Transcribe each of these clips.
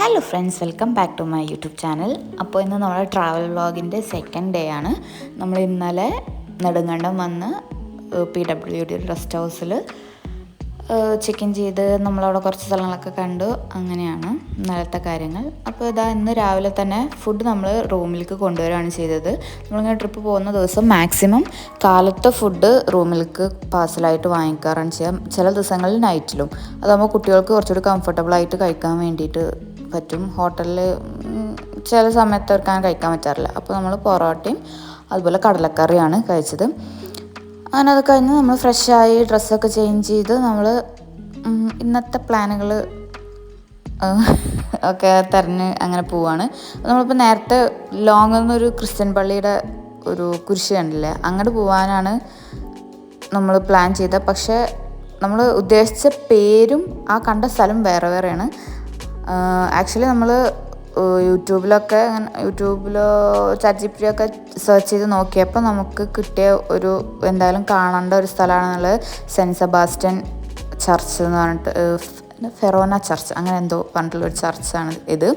Hello friends, welcome back to my YouTube channel. അപ്പോൾ ഇന്ന് നമ്മുടെ ട്രാവൽ വ്ളോഗിൻ്റെ സെക്കൻഡ് ഡേ ആണ്. നമ്മൾ ഇന്നലെ നെടുങ്കണ്ടം വന്ന് PWD റെസ്റ്റ് ഹൗസിൽ ചെക്ക് ഇൻ ചെയ്ത് നമ്മളവിടെ കുറച്ച് സ്ഥലങ്ങളൊക്കെ കണ്ടു. അങ്ങനെയാണ് ഇന്നലത്തെ കാര്യങ്ങൾ. അപ്പോൾ ഇതാ ഇന്ന് രാവിലെ തന്നെ ഫുഡ് നമ്മൾ റൂമിലേക്ക് കൊണ്ടുവരികയാണ് ചെയ്തത്. നമ്മളിങ്ങനെ ട്രിപ്പ് പോകുന്ന ദിവസം മാക്സിമം കാലത്തെ ഫുഡ് റൂമിലേക്ക് പാഴ്സലായിട്ട് വാങ്ങിക്കാറാണ് ചെയ്യുക. ചില ദിവസങ്ങളിൽ നൈറ്റിലും. അതാകുമ്പോൾ കുട്ടികൾക്ക് കുറച്ചുകൂടി കംഫർട്ടബിളായിട്ട് കഴിക്കാൻ വേണ്ടിയിട്ട് പറ്റും. ഹോട്ടലിൽ ചില സമയത്ത് അവർക്ക് അങ്ങനെ കഴിക്കാൻ പറ്റാറില്ല. അപ്പോൾ നമ്മൾ പൊറോട്ടയും അതുപോലെ കടലക്കറിയാണ് കഴിച്ചത്. അങ്ങനെ അത് കഴിഞ്ഞ് നമ്മൾ ഫ്രഷായി ഡ്രസ്സൊക്കെ ചേഞ്ച് ചെയ്ത് നമ്മൾ ഇന്നത്തെ പ്ലാനുകൾ ഒക്കെ തിരഞ്ഞ് അങ്ങനെ പോവാണ്. നമ്മളിപ്പോൾ നേരത്തെ ലോങ് എന്നൊരു ക്രിസ്ത്യൻ പള്ളിയുടെ ഒരു കുരിശ് കണ്ടില്ലേ, അങ്ങോട്ട് പോകാനാണ് നമ്മൾ പ്ലാൻ ചെയ്തത്. പക്ഷേ നമ്മൾ ഉദ്ദേശിച്ച പേരും ആ കണ്ട സ്ഥലം വേറെ വേറെയാണ്. ആക്ച്വലി നമ്മൾ യൂട്യൂബിലോ ChatGPT ഒക്കെ സെർച്ച് ചെയ്ത് നോക്കിയപ്പോൾ നമുക്ക് കിട്ടിയ ഒരു എന്തായാലും കാണേണ്ട ഒരു സ്ഥലമാണെന്നുള്ളത് സെൻറ്റ് സെബാസ്റ്റ്യൻ ചർച്ച് എന്ന് പറഞ്ഞിട്ട്, ഫെറോന ചർച്ച് അങ്ങനെ എന്തോ പറഞ്ഞിട്ടുള്ളൊരു ചർച്ചാണ് ഇത്.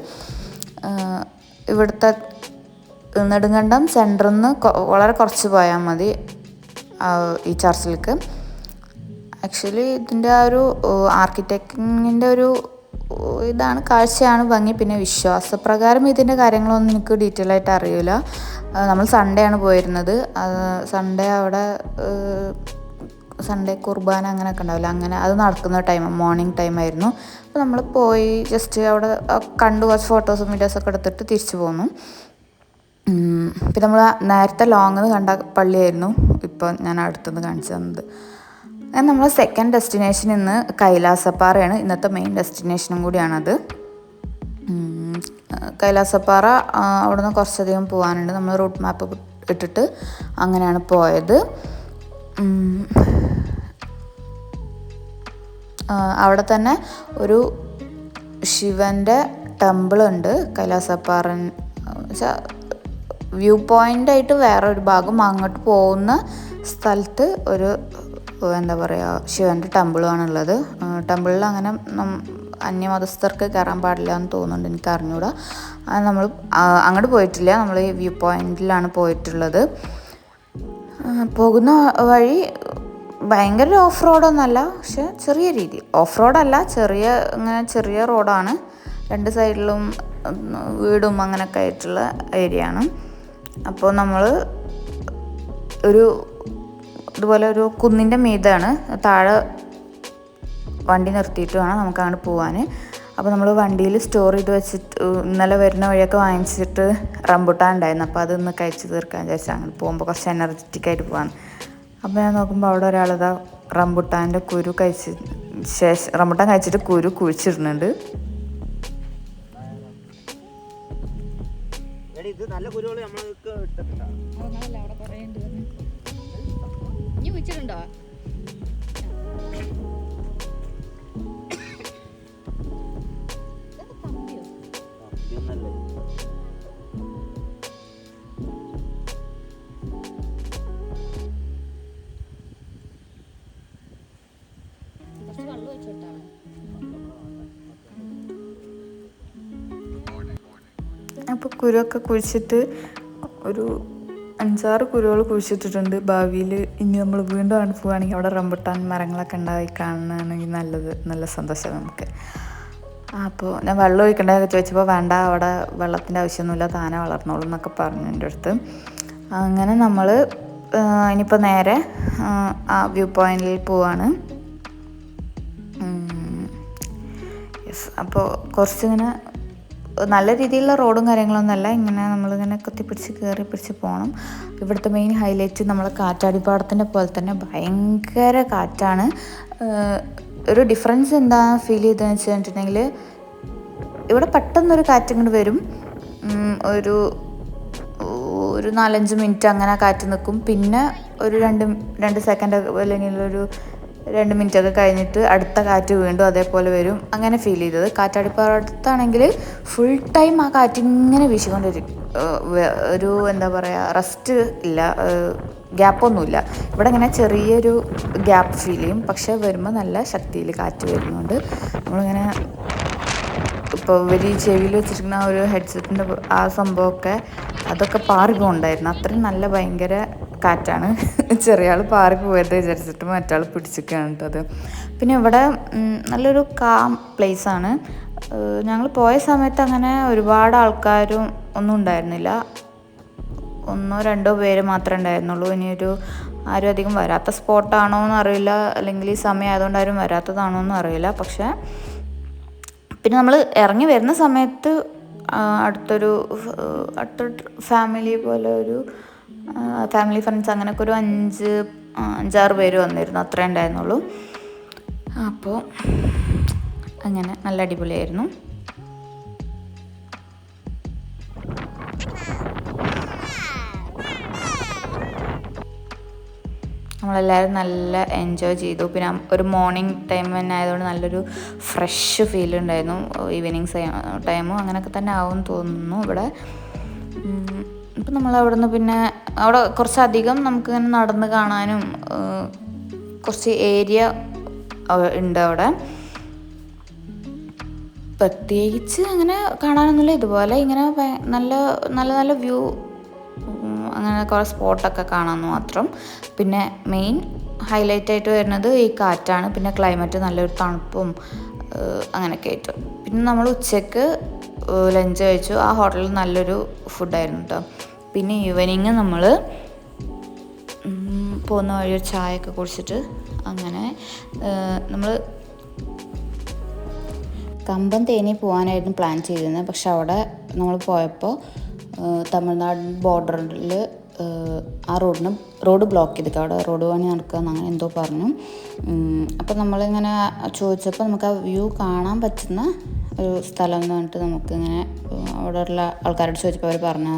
ഇവിടുത്തെ നെടുങ്കണ്ടം സെൻറ്ററിൽ നിന്ന് വളരെ കുറച്ച് പോയാൽ മതി ഈ ചർച്ചിലേക്ക്. ആക്ച്വലി ഇതിൻ്റെ ആ ഒരു ആർക്കിടെക്റ്റിങ്ങിൻ്റെ ഒരു ഇതാണ്, കാഴ്ചയാണ് ഭംഗി. പിന്നെ വിശ്വാസപ്രകാരം ഇതിൻ്റെ കാര്യങ്ങളൊന്നും എനിക്ക് ഡീറ്റെയിൽ ആയിട്ട് അറിയില്ല. നമ്മൾ സൺഡേ ആണ് പോയിരുന്നത്. സൺഡേ അവിടെ സൺഡേ കുർബാന അങ്ങനെയൊക്കെ ഉണ്ടാവില്ല, അങ്ങനെ അത് നടക്കുന്ന മോർണിംഗ് ടൈമായിരുന്നു. അപ്പോൾ നമ്മൾ പോയി ജസ്റ്റ് അവിടെ കണ്ടു, കുറച്ച് ഫോട്ടോസും വീഡിയോസൊക്കെ എടുത്തിട്ട് തിരിച്ചു പോന്നു. പിന്നെ നമ്മൾ നേരത്തെ ലോങ്ങിൽ കണ്ട പള്ളിയായിരുന്നു ഇപ്പോൾ ഞാൻ അടുത്തുനിന്ന് കാണിച്ചു തന്നത്. നമ്മൾ സെക്കൻഡ് ഡെസ്റ്റിനേഷൻ ഇന്ന് കൈലാസപ്പാറയാണ്. ഇന്നത്തെ മെയിൻ ഡെസ്റ്റിനേഷനും കൂടിയാണത്. കൈലാസപ്പാറ അവിടെ നിന്ന് കുറച്ചധികം പോകാനുണ്ട്. നമ്മൾ റൂട്ട് മാപ്പ് ഇട്ടിട്ട് അങ്ങനെയാണ് പോയത്. അവിടെ തന്നെ ഒരു ശിവൻ്റെ ടെമ്പിളുണ്ട് കൈലാസപ്പാറൻ വെച്ചാൽ വ്യൂ പോയിൻ്റായിട്ട് വേറൊരു ഭാഗം. അങ്ങോട്ട് പോകുന്ന സ്ഥലത്ത് ഒരു എന്താ പറയുക ശിവൻ്റെ ടെമ്പിളുമാണുള്ളത്. ടെമ്പിളിൽ അങ്ങനെ അന്യമതസ്ഥർക്ക് കയറാൻ പാടില്ല എന്ന് തോന്നുന്നുണ്ട്, എനിക്ക് അറിഞ്ഞൂടാ. നമ്മൾ അങ്ങോട്ട് പോയിട്ടില്ല, നമ്മൾ ഈ വ്യൂ പോയിൻറ്റിലാണ് പോയിട്ടുള്ളത്. പോകുന്ന വഴി ഭയങ്കര ഓഫ് റോഡൊന്നുമല്ല, പക്ഷെ ചെറിയ രീതി ഓഫ് റോഡല്ല, ചെറിയ റോഡാണ്. രണ്ട് സൈഡിലും വീടും അങ്ങനെയൊക്കെ ആയിട്ടുള്ള ഏരിയ ആണ്. അപ്പോൾ നമ്മൾ ഇതുപോലെ ഒരു കുന്നിൻ്റെ മീതാണ്, താഴെ വണ്ടി നിർത്തിയിട്ട് വേണം നമുക്ക് അങ്ങോട്ട് പോകാൻ. അപ്പോൾ നമ്മൾ വണ്ടിയിൽ സ്റ്റോർ ചെയ്ത് വെച്ചിട്ട് ഇന്നലെ വരുന്ന വഴിയൊക്കെ വാങ്ങിച്ചിട്ട് റംബുട്ടാൻ ഉണ്ടായിരുന്നു. അപ്പോൾ അതൊന്ന് കഴിച്ച് തീർക്കാൻ വിചാരിച്ചാൽ അങ്ങനെ പോകുമ്പോൾ കുറച്ച് എനർജറ്റിക് ആയിട്ട് പോകാൻ. അപ്പോൾ ഞാൻ നോക്കുമ്പോൾ അവിടെ ഒരാളിതാ റംബുട്ടാൻ്റെ റംബുട്ടാൻ കഴിച്ചിട്ട് കുരു കുഴിച്ചിടുന്നുണ്ട്. നല്ല കുരുകൾ നമ്മൾക്ക് വെച്ചിട്ടുണ്ടോ? അപ്പോൾ കുരുവൊക്കെ കുഴിച്ചിട്ട് ഒരു 5-6 കുരുകൾ കുഴിച്ചിട്ടിട്ടുണ്ട്. ഭാവിയിൽ ഇനി നമ്മൾ വീണ്ടും അവിടെ പോവുകയാണെങ്കിൽ അവിടെ റംബുട്ടാൻ മരങ്ങളൊക്കെ ഉണ്ടായി കാണുകയാണെങ്കിൽ നല്ല സന്തോഷം നമുക്ക്. അപ്പോൾ ഞാൻ വെള്ളം ഒഴിക്കണ്ടതൊക്കെ ചോദിച്ചപ്പോൾ വേണ്ട, അവിടെ വെള്ളത്തിൻ്റെ ആവശ്യമൊന്നുമില്ല, താനെ വളർന്നോളൂ എന്നൊക്കെ പറഞ്ഞു എൻ്റെ അടുത്ത്. അങ്ങനെ നമ്മൾ ഇനിയിപ്പോൾ നേരെ ആ വ്യൂ പോയിന്റിൽ പോവാണ്. അപ്പോൾ കുറച്ചിങ്ങനെ നല്ല രീതിയിലുള്ള റോഡും കാര്യങ്ങളൊന്നുമല്ല, ഇങ്ങനെ നമ്മളിങ്ങനെ കയറി പിടിച്ച് പോകണം. ഇവിടുത്തെ മെയിൻ ഹൈലൈറ്റ് നമ്മൾ കാറ്റാടിപ്പാടത്തിൻ്റെ പോലെ തന്നെ ഭയങ്കര കാറ്റാണ്. ഒരു ഡിഫറൻസ് എന്താ ഫീൽ ചെയ്തതെന്ന് വെച്ചിട്ടുണ്ടെങ്കിൽ, ഇവിടെ പെട്ടെന്നൊരു കാറ്റിങ്ങോട്ട് വരും, ഒരു 4-5 മിനിറ്റ് അങ്ങനെ കാറ്റ് നിൽക്കും. പിന്നെ ഒരു 2 സെക്കൻഡ് അല്ലെങ്കിൽ ഒരു 2 മിനിറ്റൊക്കെ കഴിഞ്ഞിട്ട് അടുത്ത കാറ്റ് വീണ്ടും അതേപോലെ വരും. അങ്ങനെ ഫീൽ ചെയ്തത്. കാറ്റാടിപ്പാടത്താണെങ്കിൽ ഫുൾ ടൈം ആ കാറ്റ് ഇങ്ങനെ വീശിക്കൊണ്ടിരിക്കും. ഒരു എന്താ പറയുക, റെസ്റ്റ് ഇല്ല, ഗ്യാപ്പൊന്നുമില്ല. ഇവിടെ ഇങ്ങനെ ചെറിയൊരു ഗ്യാപ്പ് ഫീൽ ചെയ്യും, പക്ഷേ വരുമ്പോൾ നല്ല ശക്തിയിൽ കാറ്റ് വരുന്നുണ്ട്. നമ്മളിങ്ങനെ ഇപ്പോൾ ഇവർ ഈ ചെവിയിൽ വെച്ചിരിക്കുന്ന ആ ഒരു ഹെഡ്സെറ്റിൻ്റെ ആ സംഭവമൊക്കെ അതൊക്കെ പാറി പോകുന്നുണ്ടായിരുന്നു. അത്രയും നല്ല ഭയങ്കര കാറ്റാണ്. ചെറിയ ആൾ പാറി പോയത് വിചാരിച്ചിട്ട് മറ്റാൾ പിടിച്ചിരിക്കുകയാണ് കേട്ടത്. പിന്നെ ഇവിടെ നല്ലൊരു കാം പ്ലേസാണ്. ഞങ്ങൾ പോയ സമയത്ത് അങ്ങനെ ഒരുപാട് ആൾക്കാരും ഒന്നും ഉണ്ടായിരുന്നില്ല. 1-2 പേര് മാത്രമേ ഉണ്ടായിരുന്നുള്ളൂ. ഇനിയൊരു ആരും അധികം വരാത്ത സ്പോട്ടാണോ എന്ന് അറിയില്ല, അല്ലെങ്കിൽ ഈ സമയം ആയതുകൊണ്ട് ആരും വരാത്തതാണോ എന്നും അറിയില്ല. പക്ഷേ പിന്നെ നമ്മൾ ഇറങ്ങി വരുന്ന സമയത്ത് അടുത്തൊരു ഫാമിലി പോലെ ഒരു ഫാമിലി ഫ്രണ്ട്സ് അങ്ങനെയൊക്കെ ഒരു 5-6 പേര് വന്നിരുന്നു. അത്രേ ഉണ്ടായിരുന്നുള്ളൂ. അപ്പോൾ അങ്ങനെ നല്ല അടിപൊളിയായിരുന്നു. നമ്മളെല്ലാവരും നല്ല എൻജോയ് ചെയ്തു. പിന്നെ ഒരു മോർണിംഗ് ടൈം തന്നെ ആയതുകൊണ്ട് നല്ലൊരു ഫ്രഷ് ഫീൽ ഉണ്ടായിരുന്നു. ഈവനിങ് ടൈമും അങ്ങനെയൊക്കെ തന്നെ ആവും തോന്നുന്നു ഇവിടെ. ഇപ്പം നമ്മളവിടെ നിന്ന് പിന്നെ അവിടെ കുറച്ചധികം നമുക്കിങ്ങനെ നടന്ന് കാണാനും കുറച്ച് ഏരിയ ഉണ്ട് അവിടെ. പ്രത്യേകിച്ച് അങ്ങനെ കാണാനൊന്നുമില്ല. ഇതുപോലെ ഇങ്ങനെ നല്ല നല്ല നല്ല വ്യൂ, അങ്ങനെ കുറേ സ്പോട്ടൊക്കെ കാണാമെന്ന് മാത്രം. പിന്നെ മെയിൻ ഹൈലൈറ്റ് ആയിട്ട് വരുന്നത് ഈ കാറ്റാണ്. പിന്നെ ക്ലൈമറ്റ് നല്ലൊരു തണുപ്പും അങ്ങനെയൊക്കെ ആയിട്ട്. പിന്നെ നമ്മൾ ഉച്ചയ്ക്ക് ലഞ്ച് കഴിച്ചു. ആ ഹോട്ടലിൽ നല്ലൊരു ഫുഡായിരുന്നു കേട്ടോ. പിന്നെ ഈവനിങ് നമ്മൾ പോകുന്ന വഴി ഒരു ചായയൊക്കെ കുടിച്ചിട്ട് അങ്ങനെ നമ്മൾ കമ്പം തേനി പോകാനായിരുന്നു പ്ലാൻ ചെയ്തിരുന്നത്. പക്ഷെ അവിടെ നമ്മൾ പോയപ്പോൾ തമിഴ്നാട് ബോർഡറിൽ ആ റോഡ് ബ്ലോക്ക് ചെയ്തിട്ട് അവിടെ റോഡ് പണി നടക്കുകയെന്ന് അങ്ങനെ എന്തോ പറഞ്ഞു. അപ്പോൾ നമ്മളിങ്ങനെ ചോദിച്ചപ്പോൾ നമുക്ക് ആ വ്യൂ കാണാൻ പറ്റുന്ന ഒരു സ്ഥലം എന്ന് പറഞ്ഞിട്ട് നമുക്കിങ്ങനെ അവിടെയുള്ള ആൾക്കാരോട് ചോദിച്ചപ്പോൾ അവർ പറഞ്ഞ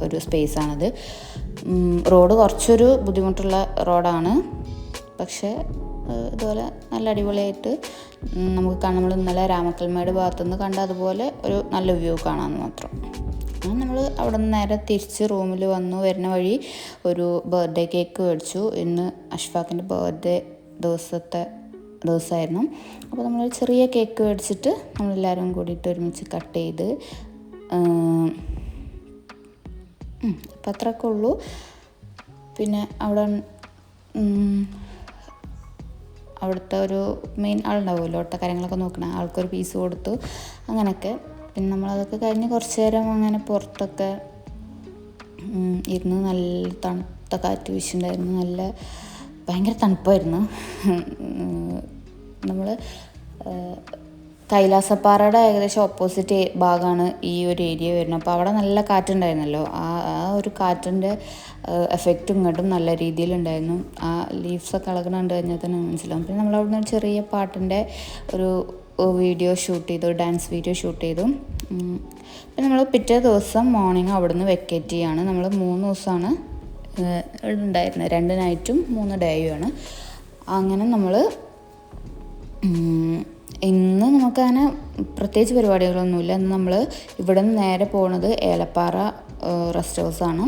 ഒരു സ്പേസാണിത്. റോഡ് കുറച്ചൊരു ബുദ്ധിമുട്ടുള്ള റോഡാണ്. പക്ഷേ ഇതുപോലെ നല്ല അടിപൊളിയായിട്ട് നമുക്ക് നമ്മൾ ഇന്നലെ രാമക്കൽമേട് ഭാഗത്തുനിന്ന് കണ്ട അതുപോലെ ഒരു നല്ല വ്യൂ കാണാമെന്ന് മാത്രം. നമ്മൾ അവിടെ നിന്ന് നേരെ തിരിച്ച് റൂമിൽ വന്നു. വരുന്ന വഴി ഒരു ബർത്ത്ഡേ കേക്ക് മേടിച്ചു. ഇന്ന് അഷ്ഫാഖിൻ്റെ ബർത്ത്ഡേ ദിവസമായിരുന്നു. അപ്പോൾ നമ്മളൊരു ചെറിയ കേക്ക് മേടിച്ചിട്ട് നമ്മളെല്ലാവരും കൂടിയിട്ട് ഒരുമിച്ച് കട്ട് ചെയ്ത് അപ്പം അത്രയൊക്കെ ഉള്ളൂ. പിന്നെ അവിടുത്തെ ഒരു മെയിൻ ആളുണ്ടാവുമല്ലോ, അവിടുത്തെ കാര്യങ്ങളൊക്കെ നോക്കണ ആൾക്കൊരു പീസ് കൊടുത്തു. അങ്ങനെയൊക്കെ പിന്നെ നമ്മളതൊക്കെ കഴിഞ്ഞ് കുറച്ച് നേരം അങ്ങനെ പുറത്തൊക്കെ ഇരുന്ന് നല്ല തണുത്ത കാറ്റ് വീശുണ്ടായിരുന്നു. നല്ല ഭയങ്കര തണുപ്പായിരുന്നു. നമ്മൾ കൈലാസപ്പാറയുടെ ഏകദേശം ഓപ്പോസിറ്റ് ഭാഗമാണ് ഈ ഒരു ഏരിയ വരുന്നത്. അപ്പോൾ അവിടെ നല്ല കാറ്റുണ്ടായിരുന്നല്ലോ. ആ ഒരു കാറ്റിൻ്റെ എഫക്റ്റ് ഇങ്ങോട്ടും നല്ല രീതിയിലുണ്ടായിരുന്നു. ആ ലീവ്സൊക്കെ ഇളകണുണ്ട് കഴിഞ്ഞാൽ തന്നെ മനസ്സിലാവും. പിന്നെ നമ്മളവിടെ നിന്ന് ചെറിയ പാട്ടിൻ്റെ ഒരു വീഡിയോ ഷൂട്ട് ചെയ്തു, ഡാൻസ് വീഡിയോ ഷൂട്ട് ചെയ്തു. പിന്നെ നമ്മൾ പിറ്റേ ദിവസം മോർണിംഗ് അവിടെ നിന്ന് വെക്കേറ്റ് ചെയ്യാണ്. നമ്മൾ 3 ദിവസമാണ് ഉണ്ടായിരുന്നത്, 2 നൈറ്റും 3 ഡേയുമാണ്. അങ്ങനെ നമ്മൾ ഇന്ന് നമുക്കങ്ങനെ പ്രത്യേകിച്ച് പരിപാടികളൊന്നുമില്ല. ഇന്ന് നമ്മൾ ഇവിടെ നിന്ന് നേരെ പോകുന്നത് ഏലപ്പാറ റെസ്റ്റ് ഹൗസാണ്.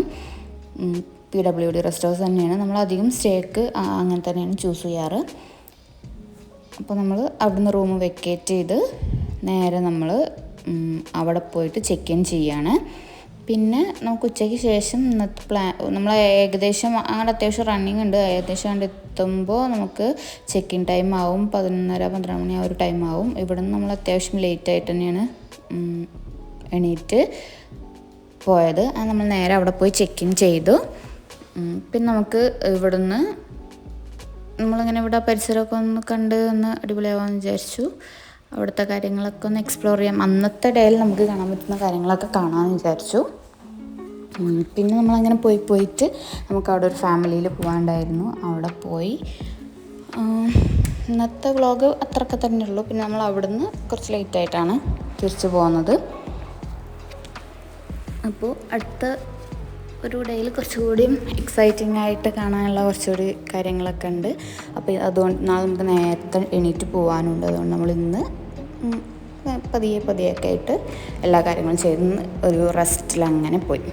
PWD റെസ്റ്റ് ഹൗസ് തന്നെയാണ്. നമ്മളധികം സ്റ്റേക്ക് അങ്ങനെ തന്നെയാണ് ചൂസ് ചെയ്യാറ്. അപ്പോൾ നമ്മൾ അവിടുന്ന് റൂം വെക്കേറ്റ് ചെയ്ത് നേരെ നമ്മൾ അവിടെ പോയിട്ട് ചെക്ക് ഇൻ ചെയ്യാണ്. പിന്നെ നമുക്ക് ഉച്ചയ്ക്ക് ശേഷം ഇന്നത്തെ നമ്മൾ ഏകദേശം അങ്ങനെ അത്യാവശ്യം റണ്ണിങ് ഉണ്ട്. ഏകദേശം അവിടെ എത്തുമ്പോൾ നമുക്ക് ചെക്ക് ഇൻ ടൈം ആവും 11:30-12 മണി ആ ഒരു ടൈം ആവും. ഇവിടെ നിന്ന് നമ്മൾ അത്യാവശ്യം ലേറ്റായിട്ട് തന്നെയാണ് എണീറ്റ് പോയത്. നമ്മൾ നേരെ അവിടെ പോയി ചെക്ക് ഇൻ ചെയ്തു. പിന്നെ നമുക്ക് ഇവിടുന്ന് നമ്മളിങ്ങനെ ഇവിടെ പരിസരമൊക്കെ ഒന്ന് കണ്ട് ഒന്ന് അടിപൊളിയാവാമെന്ന് വിചാരിച്ചു. അവിടുത്തെ കാര്യങ്ങളൊക്കെ ഒന്ന് എക്സ്പ്ലോർ ചെയ്യാം. അന്നത്തെ ഡേയിൽ നമുക്ക് കാണാൻ പറ്റുന്ന കാര്യങ്ങളൊക്കെ കാണാമെന്ന് വിചാരിച്ചു. പിന്നെ നമ്മളങ്ങനെ പോയിട്ട് നമുക്ക് അവിടെ ഒരു ഫാമിലിയിൽ പോകാണ്ടായിരുന്നു. അവിടെ പോയി ഇന്നത്തെ വ്ളോഗ് അത്രയൊക്കെ തന്നെ ഉള്ളൂ. പിന്നെ നമ്മൾ അവിടുന്ന് കുറച്ച് ലേറ്റായിട്ടാണ് തിരിച്ചു പോകുന്നത്. അപ്പോൾ അടുത്ത ഒരു ഡേയിൽ കുറച്ചുകൂടിയും എക്സൈറ്റിംഗ് ആയിട്ട് കാണാനുള്ള കുറച്ചുകൂടി കാര്യങ്ങളൊക്കെ ഉണ്ട്. അപ്പോൾ അതുകൊണ്ട് നാളെ നമുക്ക് നേരത്തെ എണീറ്റ് പോകാനുണ്ട്. അതുകൊണ്ട് നമ്മൾ ഇന്ന് പതിയൊക്കെ ആയിട്ട് എല്ലാ കാര്യങ്ങളും ചെയ്ത് ഒരു റെസ്റ്റിൽ അങ്ങനെ പോയി.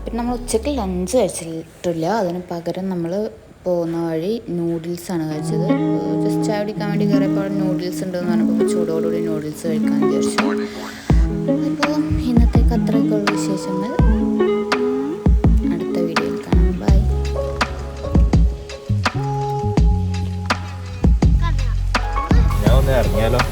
പിന്നെ നമ്മൾ ഉച്ചയ്ക്ക് ലഞ്ച് കഴിച്ചിട്ടില്ല. അതിന് പകരം നമ്മൾ പോകുന്ന വഴി നൂഡിൽസാണ് കഴിച്ചത്. ജസ്റ്റ് ചായ കുടിക്കാൻ വേണ്ടി കയറിയപ്പോൾ നൂഡിൽസ് ഉണ്ടെന്ന് പറഞ്ഞപ്പോൾ ചൂടോടുകൂടി നൂഡിൽസ് കഴിക്കാൻ വിചാരിച്ചു. അപ്പോൾ ഇന്നത്തേക്ക് അത്രയൊക്കെ ഉള്ള വിശേഷങ്ങൾ. അടുത്ത വീഡിയോയിൽ കാണാം. ബൈ. ഞാൻ ഒന്ന് ഇറങ്ങിയാലോ?